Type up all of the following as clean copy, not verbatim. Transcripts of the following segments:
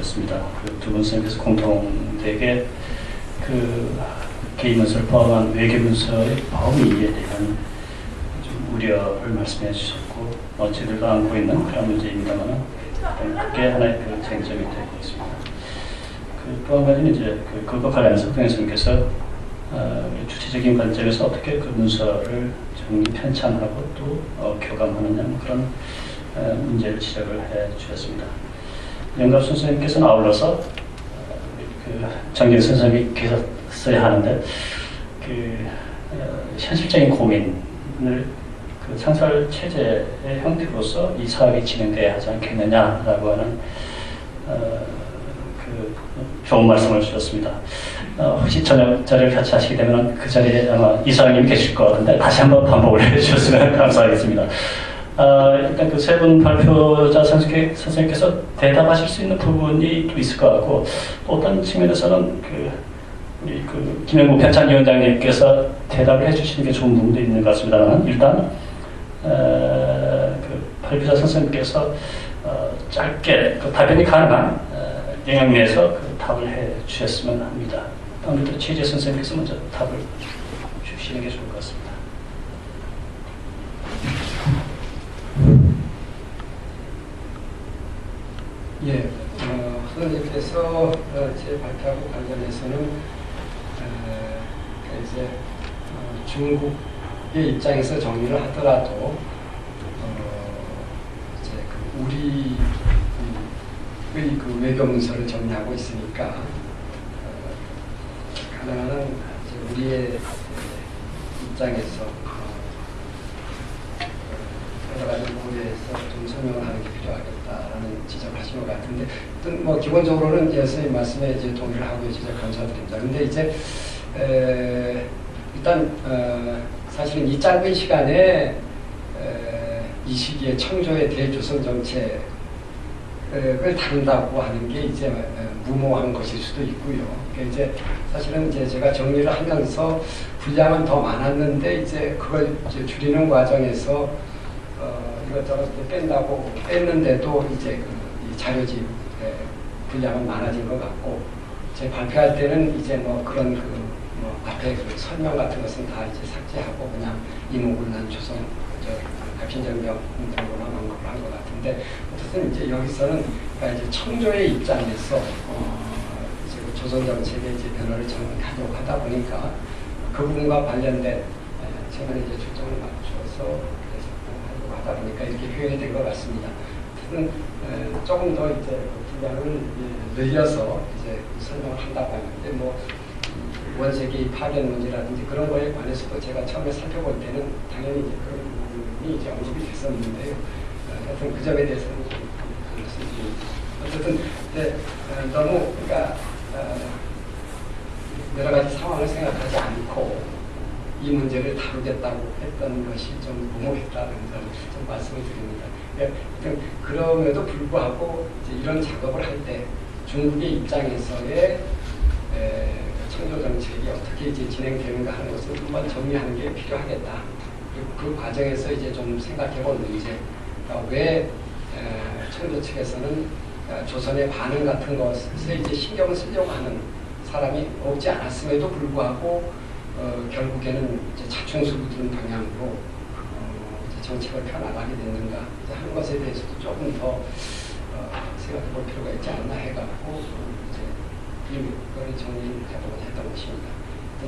주셨습니다. 그 두 분 선생님께서 공통되게 그 개인 문서를 포함한 외교 문서의 범위에 대한 좀 우려를 말씀해 주셨고, 저희들도 안고 있는 그런 문제입니다만, 그게 하나의 그 쟁점이 되고 있습니다. 또 한 가지는 이제 그것과 관련해서 국회 선생님께서 주체적인 관점에서 어떻게 그 문서를 정리 편찬하고 또 교감하느냐, 뭐 그런 문제를 지적을 해 주셨습니다. 영갑 선생님께서는 아울러서 그 정경 선생님이 계속 써야 하는데 현실적인 고민을 그 상설 체제의 형태로서 이 사업이 진행돼야 하지 않겠느냐라고 하는 좋은 말씀을 주셨습니다. 혹시 저녁 자리를 같이 하시게 되면 그 자리에 아마 이사장님이 계실 것 같은데 다시 한번 반복을 해주셨으면 감사하겠습니다. 일단 그 세 분 발표자 선생님께서 대답하실 수 있는 부분이 또 있을 것 같고, 또 어떤 측면에서는 우리 김영국 편찬위원장님께서 대답을 해주시는 게 좋은 부분도 있는 것 같습니다만, 일단 그 발표자 선생님께서 짧게 답변이 가능한 영역 내에서 답을 해 주셨으면 합니다. 아무래도 최재 선생님께서 먼저 답을 주시는 게 좋을 것 같습니다. 예, 선생님께서 제 발표하고 관련해서는 이제 중국의 입장에서 정리를 하더라도 이제 우리의 그 외교 문서를 정리하고 있으니까 가능한 한 우리의 입장에서 여러 가지 고려해서 좀 설명을 하는 게 필요하겠다라는 지적을 하신 것 같은데, 뭐 기본적으로는 이제 선생님 말씀에 이제 동의를 하고 진짜 감사드립니다. 근데 이제 일단 사실은 이 짧은 시간에 이 시기에 청조의 대조선 정책을 다룬다고 하는 게 이제 무모한 것일 수도 있고요. 그러니까 이제 사실은 이제 제가 정리를 하면서 분량은 더 많았는데 이제 그걸 이제 줄이는 과정에서 이것저것 뺀다고 뺐는데도 이제 이 자료집 분량은 많아진 것 같고, 제 발표할 때는 이제 뭐 그런 뭐 앞에 설명 같은 것은 다 이제 삭제하고 그냥 이모군란 조선 갑신정경 등으로만 언급을 한 것 같은데, 어쨌든 이제 여기서는 그러니까 이제 청조의 입장에서 이제 조선 정책의 이제 변화를 정하려고 하다 보니까 그 부분과 관련된 최근에 이제 초점을 맞춰서 하려고 하다 보니까 이렇게 표현이 된 것 같습니다. 어쨌든 조금 더 이제 분량을 늘려서 이제 설명을 한다고 하는데, 뭐 원색이 파견 문제라든지 그런 거에 관해서도 제가 처음에 살펴볼 때는 당연히 이제 그런 부분이 이제 언급이 됐었는데요. 하여튼 그 점에 대해서는 어쨌든 너무 그러니까 여러 가지 상황을 생각하지 않고 이 문제를 다루겠다고 했던 것이 좀 무모했다는 점 좀 말씀을 드립니다. 그럼에도 불구하고 이제 이런 작업을 할 때 중국의 입장에서의 청조 정책이 어떻게 이제 진행되는가 하는 것을 한번 정리하는 게 필요하겠다. 그리고 그 과정에서 이제 좀 생각해본 문제, 그러니까 왜 청조 측에서는 조선의 반응 같은 것에 이제 신경을 쓰려고 하는 사람이 없지 않았음에도 불구하고 결국에는 이제 자충수를 방향으로 이제 정책을 펴나가게 됐는가 하는 것에 대해서도 조금 더 생각해볼 필요가 있지 않나 해갖고 이걸 정리해보고자 했던 것입니다.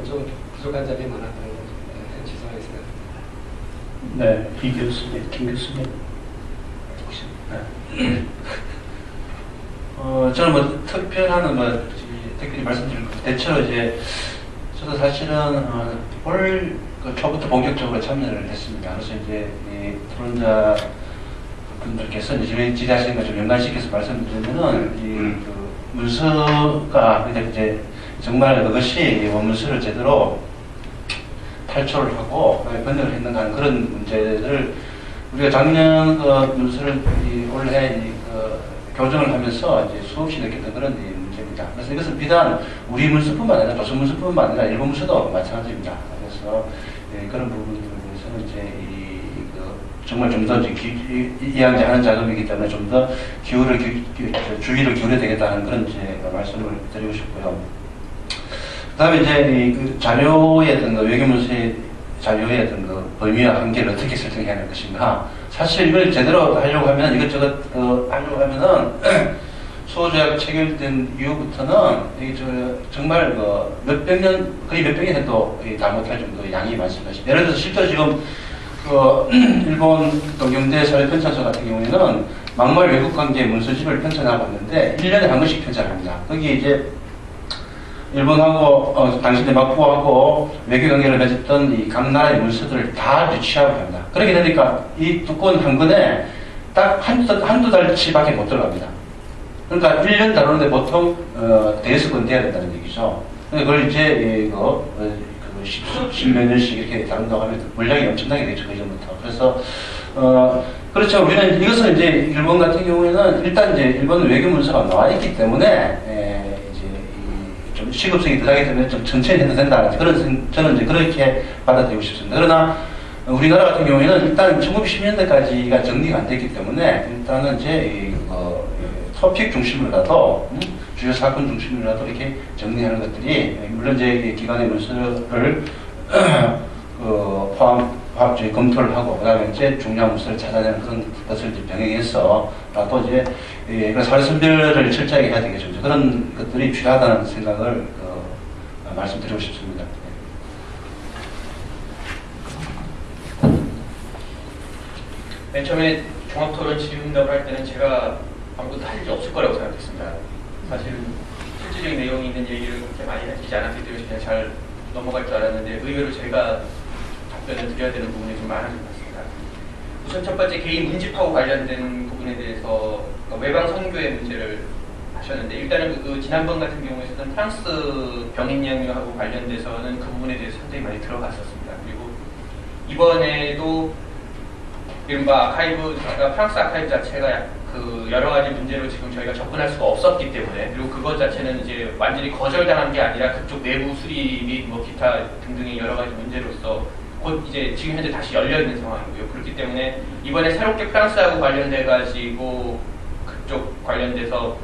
좀 부족한 점이 많았던 건 죄송하게 생각합니다. 네, 이 교수님, 김 교수님. 혹시, 네. 저는 뭐 특별한 특별히 말씀드릴 것 대체로 이제 저도 사실은 올 초부터 본격적으로 참여를 했습니다. 그래서 이제 이 토론자 분들께서 이제 지지하시는 걸 좀 연관시켜서 말씀드리면은 이 문서가 이제 정말 그것이 원문서를 제대로 탈초를 하고 번역을 했는가 하는 그런 문제를 우리가 작년 문서를 올해 교정을 하면서 이제 수없이 느꼈던 그런 문제입니다. 그래서 이것은 비단 우리 문서뿐만 아니라 조선 문서뿐만 아니라 일본 문서도 마찬가지입니다. 그래서 그런 부분들에 대해서는 이제 정말 좀 더 이양자하는 작업이기 때문에 좀 더 주의를 기울여야 되겠다는 그런 이제 말씀을 드리고 싶고요. 그다음에 이제 그 자료의 어떤 그 외교문서의 자료의 어떤 그 범위와 한계를 어떻게 설정해야 할 것인가. 사실 이걸 제대로 하려고 하면 이것저것 하려고 하면은 수호조약 체결된 이후부터는 정말 몇백 년, 거의 몇백 년도 다 못할 정도의 양이 많습니다. 예를 들어서 실제로 지금 일본 동경대 사회편찬소 같은 경우에는 막말 외국관계 문서집을 편찬하고 있는데 1년에 한 번씩 편찬합니다. 거기 이제 일본하고 당신의 막부하고 외교관계를 맺었던 이 각 나라의 문서들을 다 유치하고 합니다. 그렇게 되니까 이 두꺼운 한 권에 딱 한두 달치밖에 못 들어갑니다. 그러니까 1년 다루는데 보통 대여섯 권 돼야 된다는 얘기죠. 그걸 이제 십몇 년씩 이렇게 다룬다고 하면 물량이 엄청나게 되죠, 그 전부터. 그래서 그렇죠. 우리는 이것은 이제 일본 같은 경우에는 일단 이제 일본 외교 문서가 나와 있기 때문에 좀 시급성이 들어가기 때문에 좀 천천히 해도 된다. 저는 이제 그렇게 받아들이고 싶습니다. 그러나 우리나라 같은 경우에는 일단 1910년대까지가 정리가 안 됐기 때문에 일단은 이제 토픽 중심으로라도 주요 사건 중심으로라도 이렇게 정리하는 것들이 물론 이제 기관의 문서를 화합적인 검토를 하고 그다음에 이제 중요한 문서를 찾아내는 그런 것을 이제 병행해서라도 이제 그런 사회선별을 철저하게 해야 되겠죠. 그런 것들이 필요하다는 생각을 말씀드리고 싶습니다. 맨 처음에 종합토론 질의응답을 할 때는 제가 아무것도 할 일이 없을 거라고 생각했습니다. 사실은 실질적인 내용이 있는 얘기를 그렇게 많이 하지 않았기 때문에 그냥 잘 넘어갈 줄 알았는데 의외로 제가 답변을 드려야 되는 부분이 좀 많은 것 같습니다. 우선 첫 번째 개인 문집하고 관련된 부분에 대해서 외방 선교의 문제를 하셨는데 일단은 그 지난번 같은 경우에는 프랑스 병인양요하고 관련돼서는 그 부분에 대해서 상당히 많이 들어갔었습니다. 그리고 이번에도 이른바 아카이브, 프랑스 아카이브 자체가 그 여러 가지 문제로 지금 저희가 접근할 수가 없었기 때문에 그리고 그것 자체는 이제 완전히 거절당한 게 아니라 그쪽 내부 수리 및 뭐 기타 등등의 여러 가지 문제로서 곧 이제 지금 현재 다시 열려 있는 상황이고요. 그렇기 때문에 이번에 새롭게 프랑스하고 관련돼 가지고 그쪽 관련돼서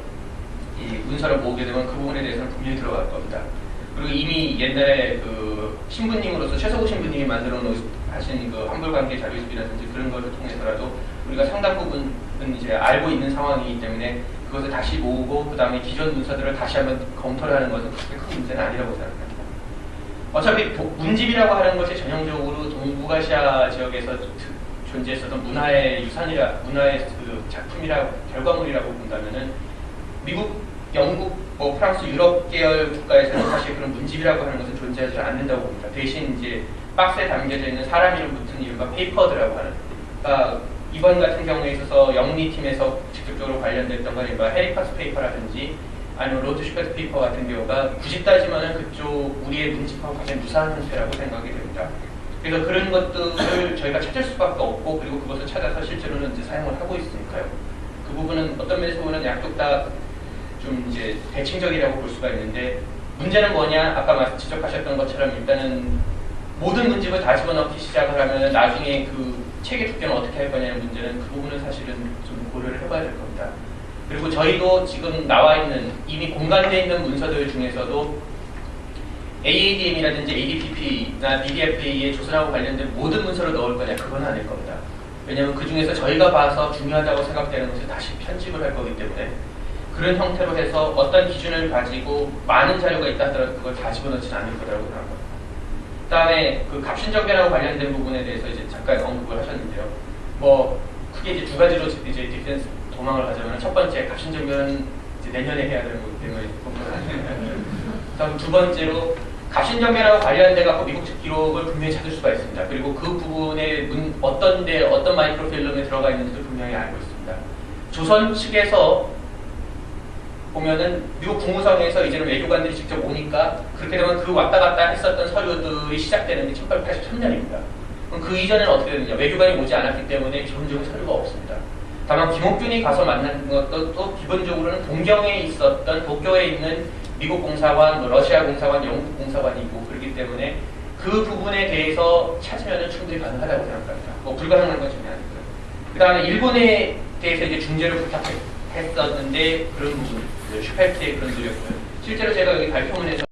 이 문서를 모으게 되면 그 부분에 대해서는 분명히 들어갈 겁니다. 그리고 이미 옛날에 그 신부님으로서 최석우 신부님이 만들어 하신 그 환불관계 자료집이라든지 그런 것을 통해서라도 우리가 상당 부분은 이제 알고 있는 상황이기 때문에 그것을 다시 모으고 그 다음에 기존 문서들을 다시 한번 검토를 하는 것은 그렇게 큰 문제는 아니라고 생각합니다. 어차피 문집이라고 하는 것이 전형적으로 동북아시아 지역에서 존재했었던 문화의 문화의 그 작품이라 결과물이라고 본다면은 미국, 영국, 뭐 프랑스, 유럽 계열 국가에서는 사실 그런 문집이라고 하는 것은 존재하지 않는다고 봅니다. 대신 이제 박스에 담겨져 있는 사람 이름 붙은 이른바 페이퍼들이라고 하는. 그러니까 이번 같은 경우에 있어서 영리팀에서 직접적으로 관련됐던 건 이른바 해리파스 페이퍼라든지 아니면 로드 슈페트 페이퍼 같은 경우가 굳이 따지면은 그쪽 우리의 문집하고 가장 유사한 형태라고 생각이 됩니다. 그래서 그런 것들을 저희가 찾을 수밖에 없고 그리고 그것을 찾아서 실제로는 이제 사용을 하고 있으니까요. 그 부분은 어떤 면에서 보면 양쪽 다 좀 이제 대칭적이라고 볼 수가 있는데 문제는 뭐냐? 아까 지적하셨던 것처럼 일단은 모든 문집을 다 집어넣기 시작을 하면 나중에 그 체계 특정을 어떻게 할 거냐는 문제는 그 부분은 사실은 좀 고려를 해봐야 될 겁니다. 그리고 저희도 지금 나와 있는 이미 공간되어 있는 문서들 중에서도 AADM이라든지 ADPP나 BDFA에 조선하고 관련된 모든 문서를 넣을 거냐 그건 아닐 겁니다. 왜냐하면 그 중에서 저희가 봐서 중요하다고 생각되는 것을 다시 편집을 할 거기 때문에 그런 형태로 해서 어떤 기준을 가지고 많은 자료가 있다 하더라도 그걸 다 집어넣지는 않을 거라고 생각합니다. 그 다음에 그 값신정변하고 관련된 부분에 대해서 이제 잠깐 언급을 하셨는데요. 뭐 크게 이제 두 가지로 이제 디펜스 도망을 가자면 첫 번째 값신정변은 이제 내년에 해야 되는 거기 때문에 그다음 두 번째로 값신정변하고 관련돼 갖고 미국 측 기록을 분명히 찾을 수가 있습니다. 그리고 그 부분에 어떤 마이크로필름에 들어가 있는지도 분명히 알고 있습니다. 조선 측에서 보면은 미국 국무성에서 이제는 외교관들이 직접 오니까 그렇게 되면 그 왔다 갔다 했었던 서류들이 시작되는 게 1883년입니다. 그럼 그 이전에는 어떻게 되느냐? 외교관이 오지 않았기 때문에 기본적인 서류가 없습니다. 다만 김옥균이 가서 만난 것도 또 기본적으로는 동경에 있었던 도쿄에 있는 미국 공사관, 뭐 러시아 공사관, 영국 공사관이 있고 그렇기 때문에 그 부분에 대해서 찾으면 충분히 가능하다고 생각합니다. 뭐 불가능한 건 전혀 아니고요. 그다음에 일본에 대해서 이제 중재를 부탁했었는데 그런 부분, 슈펠트의 그런 노력들. 실제로 제가 여기 발표문에서